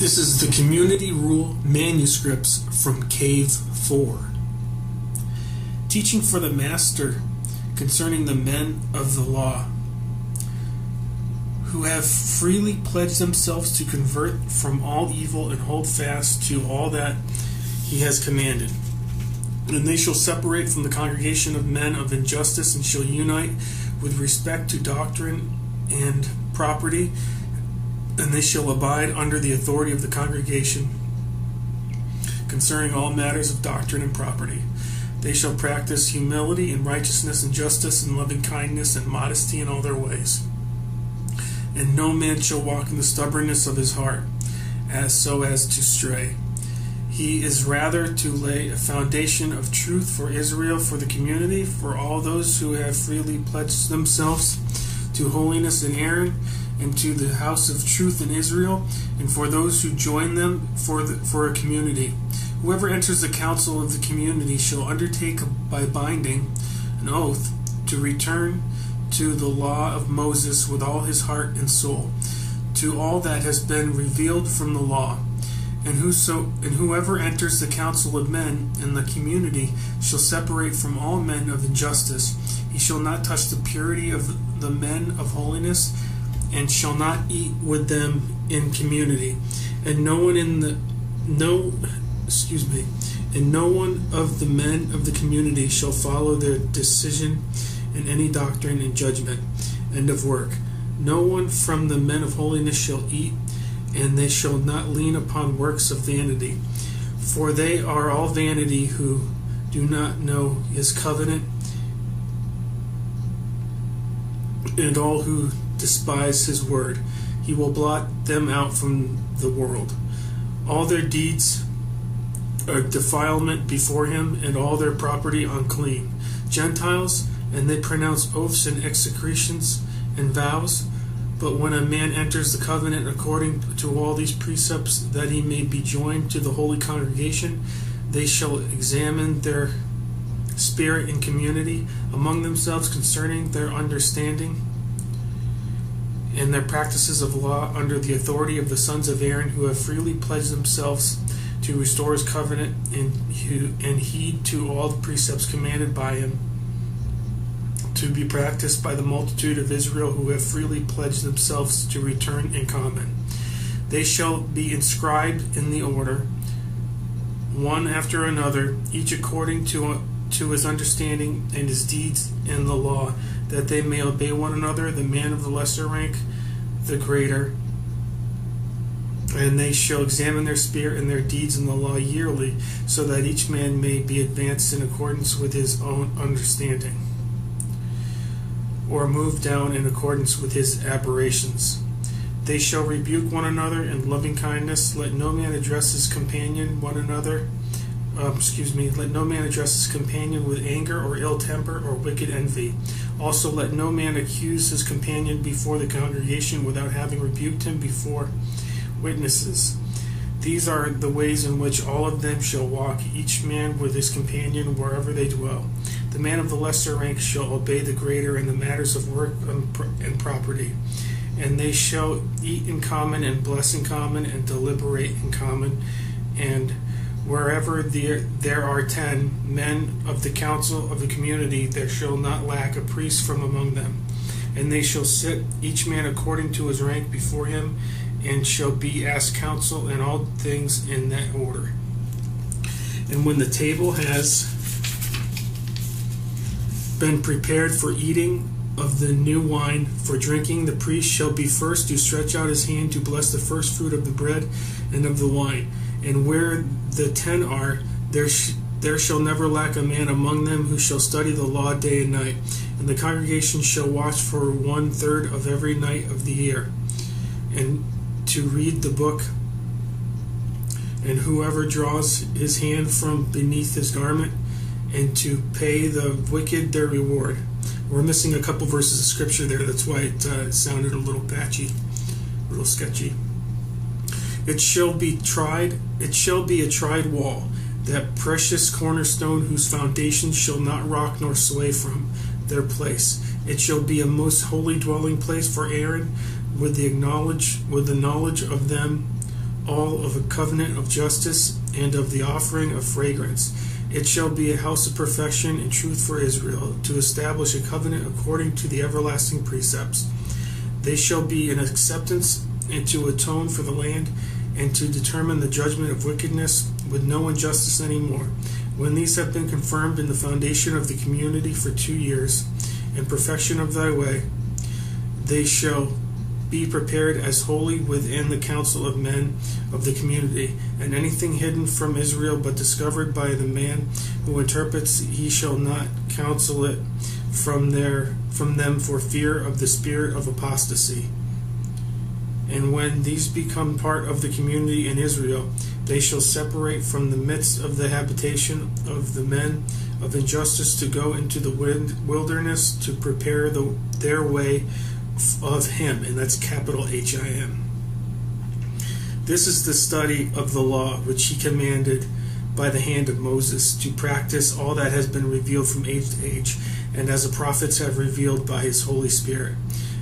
This is the Community Rule Manuscripts from Cave 4. Teaching for the Master concerning the men of the law, who have freely pledged themselves to convert from all evil and hold fast to all that he has commanded. And they shall separate from the congregation of men of injustice, and shall unite with respect to doctrine and property, and they shall abide under the authority of the congregation concerning all matters of doctrine and property. They shall practice humility and righteousness and justice and loving kindness and modesty in all their ways. And no man shall walk in the stubbornness of his heart, so as to stray. He is rather to lay a foundation of truth for Israel, for the community, for all those who have freely pledged themselves to holiness in Aaron, and to the house of truth in Israel, and for those who join them for a community. Whoever enters the council of the community shall undertake by binding an oath to return to the law of Moses with all his heart and soul, to all that has been revealed from the law. And whoever enters the council of men in the community shall separate from all men of injustice. He shall not touch the purity of the men of holiness, and shall not eat with them in community. And no one of the men of the community shall follow their decision in any doctrine and judgment. End of work. No one from the men of holiness shall eat, and they shall not lean upon works of vanity. For they are all vanity who do not know his covenant, and all who despise his word. He will blot them out from the world. All their deeds are defilement before him, and all their property unclean. Gentiles, and they pronounce oaths and execrations and vows. But when a man enters the covenant according to all these precepts, that he may be joined to the holy congregation, they shall examine their spirit in community among themselves concerning their understanding and their practices of law under the authority of the sons of Aaron, who have freely pledged themselves to restore his covenant and heed to all the precepts commanded by him, to be practiced by the multitude of Israel, who have freely pledged themselves to return in common. They shall be inscribed in the order, one after another, each according to his understanding and his deeds in the law, that they may obey one another, the man of the lesser rank, the greater. And they shall examine their spirit and their deeds in the law yearly, so that each man may be advanced in accordance with his own understanding, or moved down in accordance with his aberrations. They shall rebuke one another in loving kindness. Let no man address his companion let no man address his companion with anger or ill temper or wicked envy. Also let no man accuse his companion before the congregation without having rebuked him before witnesses. These are the ways in which all of them shall walk, each man with his companion wherever they dwell. The man of the lesser rank shall obey the greater in the matters of work and property. And they shall eat in common and bless in common and deliberate in common. And wherever there are 10 men of the council of the community, there shall not lack a priest from among them. And they shall sit, each man according to his rank before him, and shall be asked counsel in all things in that order. And when the table has been prepared for eating of the new wine, for drinking, the priest shall be first to stretch out his hand to bless the first fruit of the bread and of the wine. And where the 10 are, there shall never lack a man among them who shall study the law day and night. And the congregation shall watch for 1/3 of every night of the year, and to read the book. And whoever draws his hand from beneath his garment, and to pay the wicked their reward. We're missing a couple verses of scripture there. That's why it sounded a little patchy, a little sketchy. It shall be a tried wall, that precious cornerstone whose foundations shall not rock nor sway from their place. It shall be a most holy dwelling place for Aaron, with the knowledge of them all of a covenant of justice and of the offering of fragrance. It shall be a house of perfection and truth for Israel, to establish a covenant according to the everlasting precepts. They shall be an acceptance and to atone for the land, and to determine the judgment of wickedness with no injustice any more. When these have been confirmed in the foundation of the community for 2 years, in perfection of thy way, they shall be prepared as holy within the council of men of the community, and anything hidden from Israel but discovered by the man who interprets, he shall not counsel it from them for fear of the spirit of apostasy. And when these become part of the community in Israel, they shall separate from the midst of the habitation of the men of injustice to go into the wilderness to prepare their way of him, and that's capital H-I-M. This is the study of the law which he commanded by the hand of Moses, to practice all that has been revealed from age to age, and as the prophets have revealed by his Holy Spirit.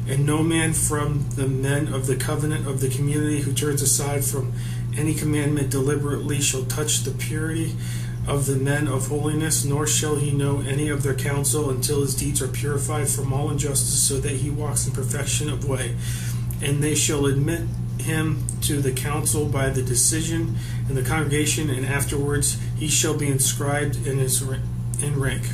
And no man from the men of the covenant of the community who turns aside from any commandment deliberately shall touch the purity of the men of holiness, nor shall he know any of their counsel until his deeds are purified from all injustice, so that he walks in perfection of way. And they shall admit him to the council by the decision in the congregation, and afterwards he shall be inscribed in his rank.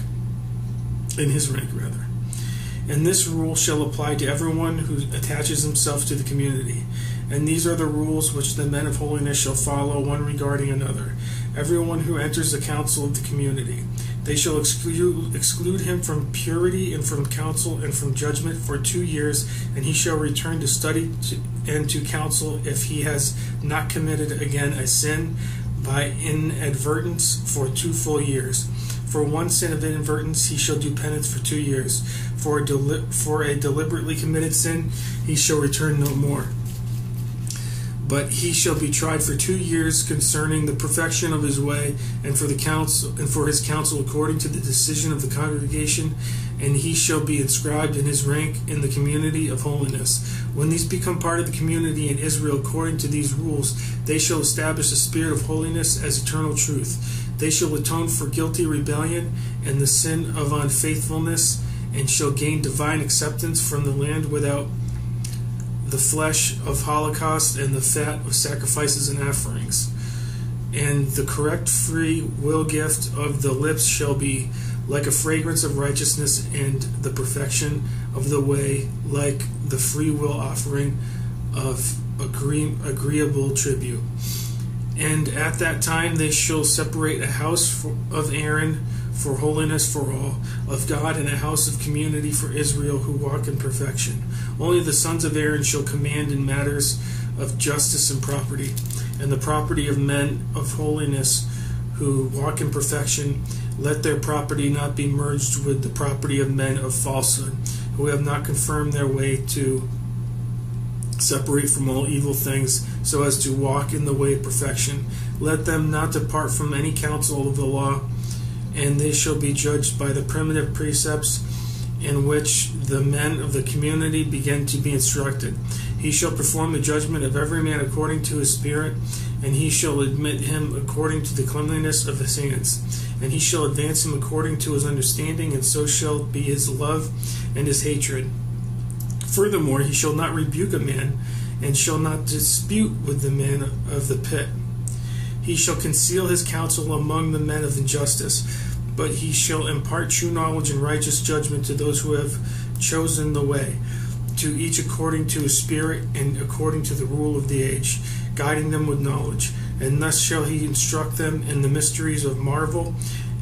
And this rule shall apply to everyone who attaches himself to the community. And these are the rules which the men of holiness shall follow, one regarding another. Everyone who enters the council of the community, they shall exclude him from purity and from counsel and from judgment for 2 years, and he shall return to study and to counsel if he has not committed again a sin by inadvertence for 2 full years. For one sin of inadvertence he shall do penance for 2 years. For a deliberately committed sin he shall return no more. But he shall be tried for 2 years concerning the perfection of his way, and for his counsel according to the decision of the congregation, and he shall be inscribed in his rank in the community of holiness. When these become part of the community in Israel according to these rules, they shall establish the spirit of holiness as eternal truth. They shall atone for guilty rebellion and the sin of unfaithfulness, and shall gain divine acceptance from the land without the flesh of holocaust and the fat of sacrifices and offerings. And the correct free will gift of the lips shall be like a fragrance of righteousness, and the perfection of the way like the free will offering of agreeable tribute. And at that time they shall separate a house of Aaron for holiness for all, of God, and a house of community for Israel who walk in perfection. Only the sons of Aaron shall command in matters of justice and property, and the property of men of holiness who walk in perfection. Let their property not be merged with the property of men of falsehood, who have not confirmed their way to separate from all evil things, so as to walk in the way of perfection. Let them not depart from any counsel of the law, and they shall be judged by the primitive precepts in which the men of the community begin to be instructed. He shall perform the judgment of every man according to his spirit, and he shall admit him according to the cleanliness of his hands. And he shall advance him according to his understanding, and so shall be his love and his hatred. Furthermore, he shall not rebuke a man, and shall not dispute with the man of the pit. He shall conceal his counsel among the men of injustice, but he shall impart true knowledge and righteous judgment to those who have chosen the way, to each according to his spirit and according to the rule of the age, guiding them with knowledge. And thus shall he instruct them in the mysteries of marvel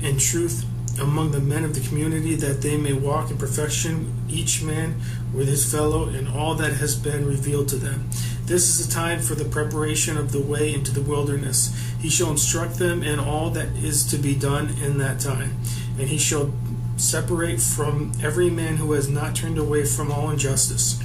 and truth among the men of the community, that they may walk in perfection, each man with his fellow, in all that has been revealed to them. This is the time for the preparation of the way into the wilderness. He shall instruct them in all that is to be done in that time, and he shall separate from every man who has not turned away from all injustice.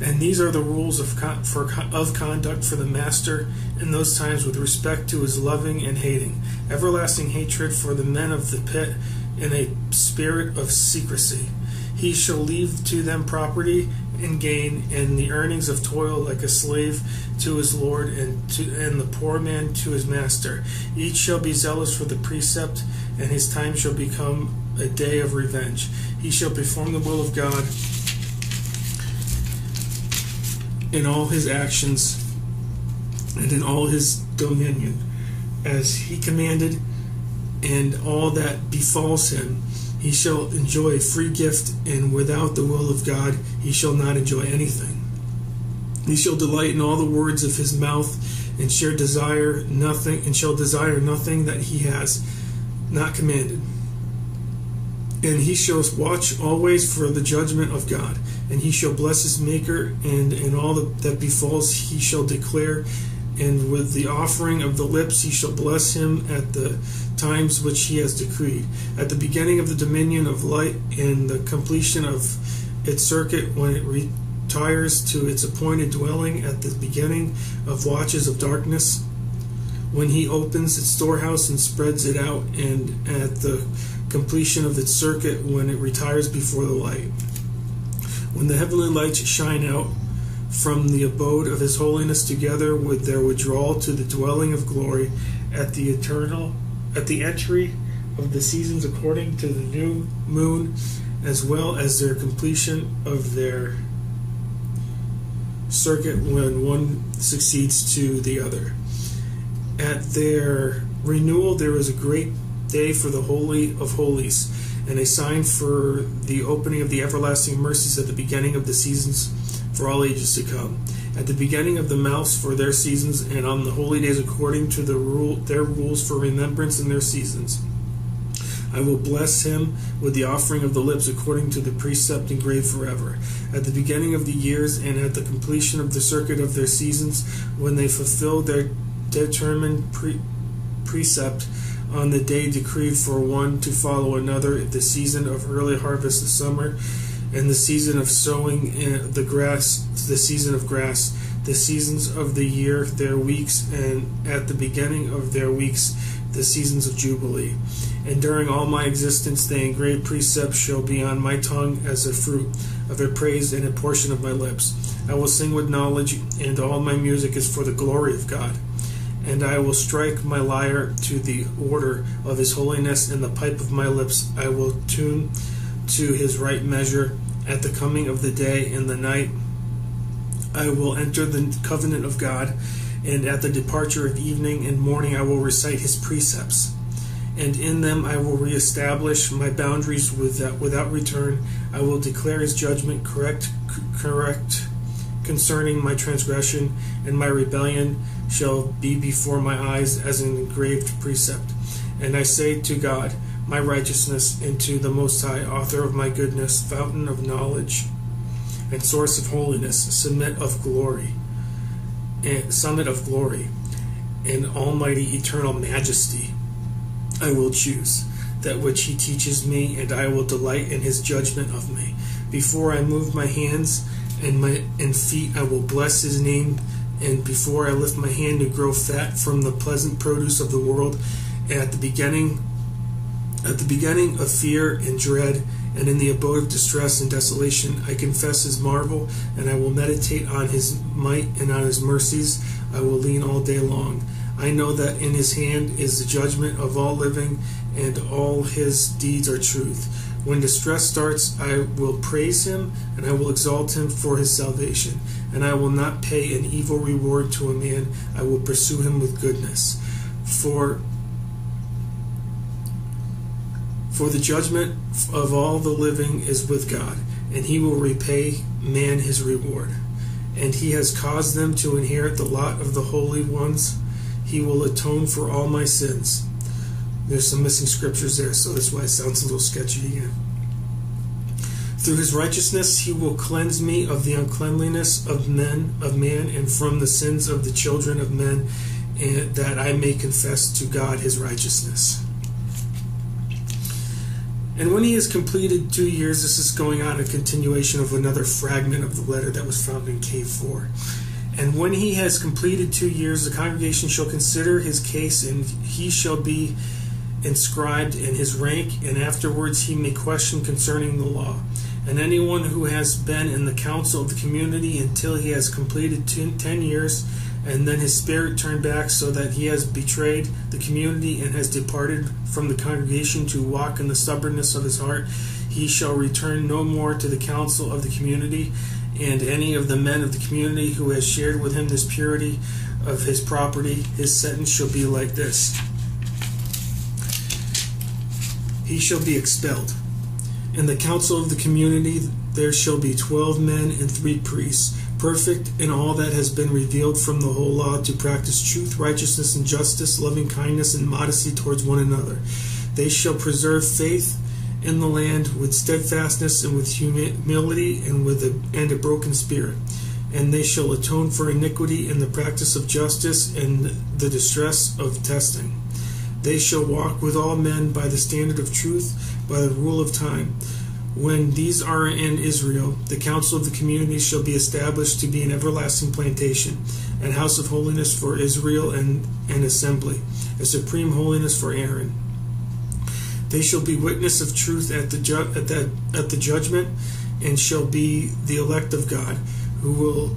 And these are the rules of conduct for the master in those times with respect to his loving and hating, everlasting hatred for the men of the pit, in a spirit of secrecy. He shall leave to them property, and gain, and the earnings of toil like a slave to his lord, and the poor man to his master. Each shall be zealous for the precept, and his time shall become a day of revenge. He shall perform the will of God in all his actions and in all his dominion, as he commanded, and all that befalls him. He shall enjoy a free gift, and without the will of God he shall not enjoy anything. He shall delight in all the words of his mouth, and shall desire nothing that he has not commanded. And he shall watch always for the judgment of God, and he shall bless his Maker, and in all that befalls he shall declare, and with the offering of the lips he shall bless him at the times which he has decreed, at the beginning of the dominion of light, and the completion of its circuit, when it retires to its appointed dwelling, at the beginning of watches of darkness, when he opens its storehouse and spreads it out, and at the completion of its circuit, when it retires before the light, when the heavenly lights shine out from the abode of his holiness, together with their withdrawal to the dwelling of glory, at the entry of the seasons according to the new moon, as well as their completion of their circuit, when one succeeds to the other. At their renewal there is a great day for the Holy of Holies, and a sign for the opening of the everlasting mercies at the beginning of the seasons for all ages to come, at the beginning of the mouths for their seasons, and on the holy days according to their rules for remembrance in their seasons. I will bless him with the offering of the lips according to the precept engraved forever, at the beginning of the years, and at the completion of the circuit of their seasons, when they fulfill their determined precept, on the day decreed for one to follow another, the season of early harvest, the summer, and the season of sowing the grass, the season of grass, the seasons of the year, their weeks, and at the beginning of their weeks, the seasons of Jubilee. And during all my existence, the engraved precepts shall be on my tongue as a fruit of their praise and a portion of my lips. I will sing with knowledge, and all my music is for the glory of God. And I will strike my lyre to the order of his holiness, and the pipe of my lips I will tune to his right measure. At the coming of the day and the night I will enter the covenant of God, and at the departure of evening and morning I will recite his precepts, and in them I will reestablish my boundaries without return. I will declare his judgment correct concerning my transgression, and my rebellion shall be before my eyes as an engraved precept. And I say to God, my righteousness, and to the Most High, author of my goodness, fountain of knowledge, and source of holiness, summit of glory, and almighty eternal majesty, I will choose that which he teaches me, and I will delight in his judgment of me. Before I move my hands and feet, I will bless his name, and before I lift my hand to grow fat from the pleasant produce of the world, and at the beginning of fear and dread, and in the abode of distress and desolation, I confess his marvel, and I will meditate on his might and on his mercies. I will lean all day long. I know that in his hand is the judgment of all living, and all his deeds are truth. When distress starts, I will praise him, and I will exalt him for his salvation. And I will not pay an evil reward to a man. I will pursue him with goodness. For the judgment of all the living is with God, and he will repay man his reward. And he has caused them to inherit the lot of the holy ones. He will atone for all my sins. There's some missing scriptures there, so that's why it sounds a little sketchy again. Through his righteousness he will cleanse me of the uncleanliness of man, and from the sins of the children of men, and that I may confess to God his righteousness. And when he has completed 2 years, this is going on a continuation of another fragment of the letter that was found in Cave 4. And when he has completed 2 years, the congregation shall consider his case, and he shall be inscribed in his rank, and afterwards he may question concerning the law. And anyone who has been in the council of the community until he has completed 10 years, and then his spirit turned back so that he has betrayed the community and has departed from the congregation to walk in the stubbornness of his heart, he shall return no more to the council of the community. And any of the men of the community who has shared with him this purity of his property, his sentence shall be like this: he shall be expelled. In the council of the community there shall be 12 men and 3 priests, perfect in all that has been revealed from the whole law, to practice truth, righteousness, and justice, loving kindness, and modesty towards one another. They shall preserve faith in the land with steadfastness and with humility and with a broken spirit. And they shall atone for iniquity in the practice of justice and the distress of testing. They shall walk with all men by the standard of truth, by the rule of time. When these are in Israel, the council of the community shall be established to be an everlasting plantation, an house of holiness for Israel and an assembly, a supreme holiness for Aaron. They shall be witness of truth at the judgment, and shall be the elect of God, who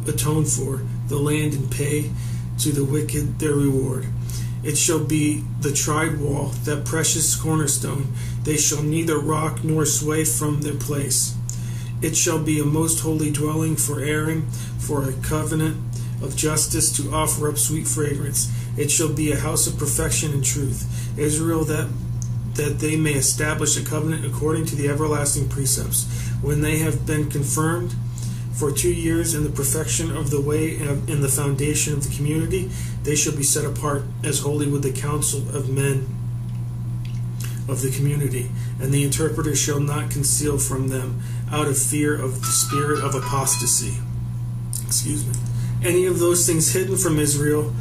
atone for the land and pay to the wicked their reward. It shall be the tried wall, that precious cornerstone. They shall neither rock nor sway from their place. It shall be a most holy dwelling for Aaron, for a covenant of justice, to offer up sweet fragrance. It shall be a house of perfection and truth. Israel, that they may establish a covenant according to the everlasting precepts. When they have been confirmed for 2 years in the perfection of the way and in the foundation of the community, they shall be set apart as holy with the council of men of the community. And the interpreter shall not conceal from them, out of fear of the spirit of apostasy. Any of those things hidden from Israel,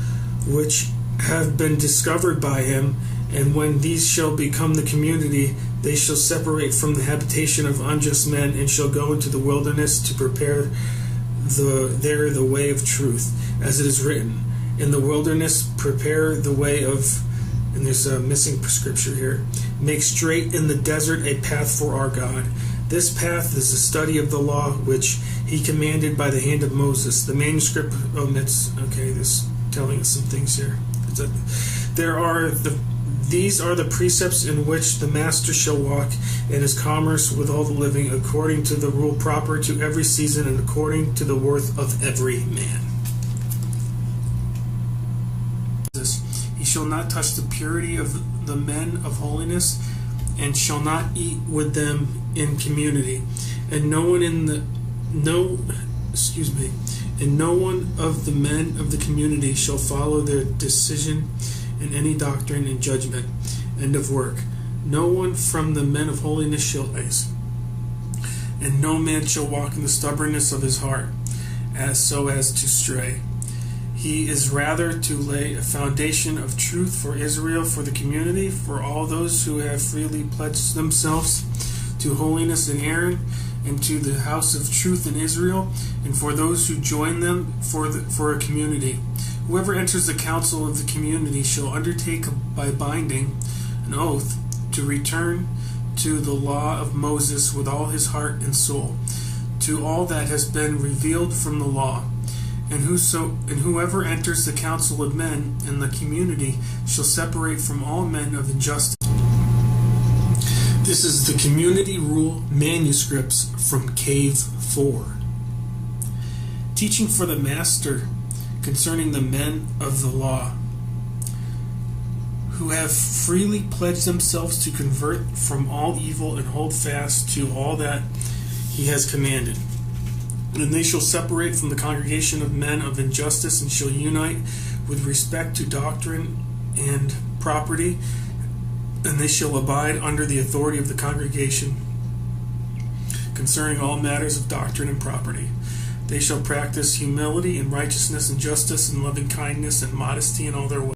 which have been discovered by him, and when these shall become the community, they shall separate from the habitation of unjust men, and shall go into the wilderness to prepare there the way of truth, as it is written, in the wilderness prepare the way of, and there's a missing scripture here, make straight in the desert a path for our God. This path is the study of the law which he commanded by the hand of Moses. The manuscript omits, this telling us some things here. These are the precepts in which the master shall walk in his commerce with all the living, according to the rule proper to every season and according to the worth of every man. He shall not touch the purity of the men of holiness, and shall not eat with them in community, and no one of the men of the community shall follow their decision in any doctrine and judgment. End of work. No one from the men of holiness shall err, and no man shall walk in the stubbornness of his heart, as to stray. He is rather to lay a foundation of truth for Israel, for the community, for all those who have freely pledged themselves to holiness in Aaron, and to the house of truth in Israel, and for those who join them for a community. Whoever enters the council of the community shall undertake by binding an oath to return to the law of Moses with all his heart and soul, to all that has been revealed from the law. And whoever enters the council of men in the community shall separate from all men of injustice. This is the community rule manuscripts from Cave 4. Teaching for the master concerning the men of the law, who have freely pledged themselves to convert from all evil and hold fast to all that he has commanded. And they shall separate from the congregation of men of injustice, and shall unite with respect to doctrine and property, and they shall abide under the authority of the congregation concerning all matters of doctrine and property. They shall practice humility and righteousness and justice and loving kindness and modesty in all their ways.